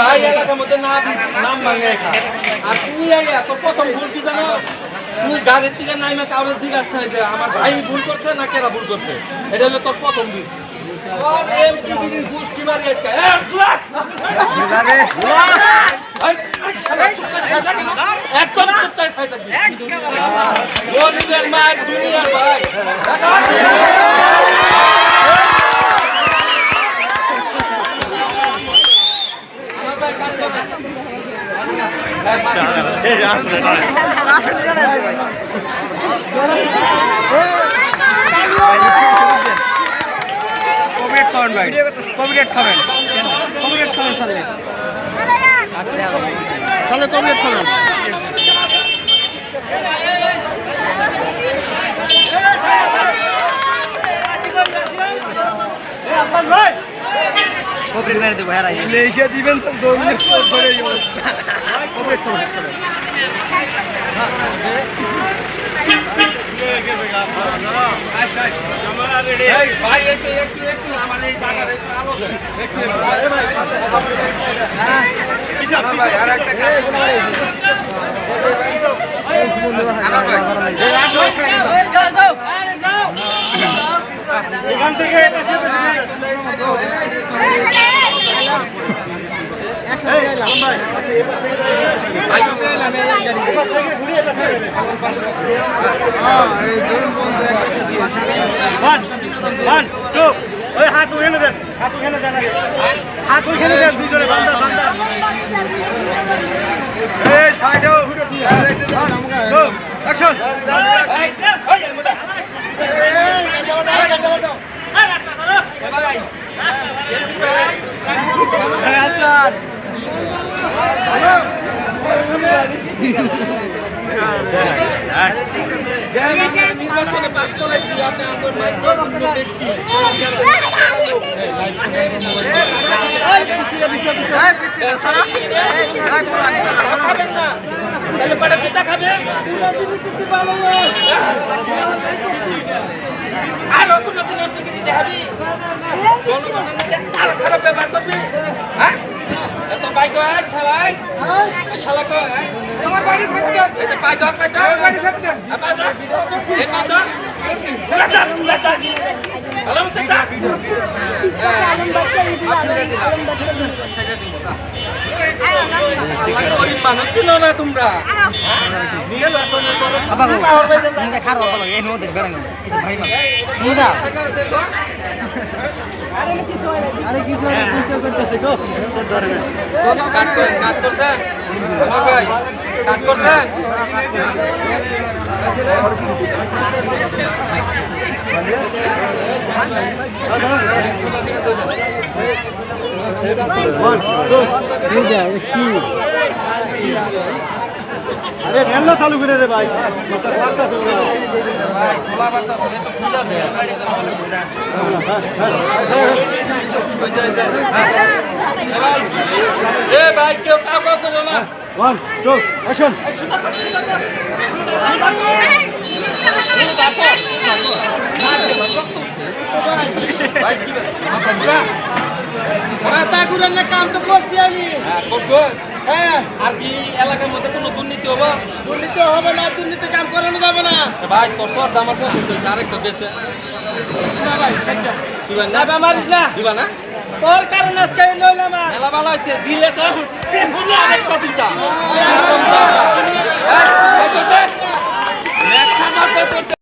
ভাই এলাকার মধ্যে নাম ভাঙে আর তুই তোর প্রথম ভুল কি জানো তুই গাড়ির থেকে নাইমে কাউরে জিজ্ঞাসা হয়েছে আমার ভাই ভুল করছে না কেরা ভুল করছে এটা হলো তোর প্রথম ভুল গোষ্ঠী মারি একদম গরিবের মায়ের দুনিয়ার ভাই কবিরেট খাবেন তাহলে কবিরেট খাবেন কবির মেরে দেবো হ্যাঁ লিখে দিবেন ধরে ভাই একটু আমার এই জায়গাটা আলো ভাই আর একটা এখান থেকে হাত ওখানে দেন হাত ওখানে দেন দুজনে বান্দা এই সাইডেও অ্যাকশন খারাপ ব্যবহার করবি হ্যাঁ এত বাইক ছালাই শালা কো আমার বাড়ি থাকতে এই যে পাই দাও বাড়ি থাকতে আপা দাও এই পা দাও চলা যা ভালো মতো যা গরিব মানুষ ছিল না তোমরা নিয়ে দর্শনের করো খারাপ ভালো এই নো দেখবেন না ভাই না আরে কি করতেছে গো ধরবেন কাট করছেন আমার ভাই কাট করছেন আরে ভ্যানটা চালু করে রে ভাই ভাই কেউ কাউ করো না ওয়ান টু অ্যাকশন ভাই কি কাম তো করছি আমি আর কি এলাকার মধ্যে কোনো দুর্নীতি হবে না দুর্নীতি কাম করানো যাবে না ভাই তোর সর আমার পছন্দ আরেকটা বেছে দিবা না তোর কারণ আজকে নইলাম মেলা ভালো হয়েছে দিলে তো আরেকটা দিতা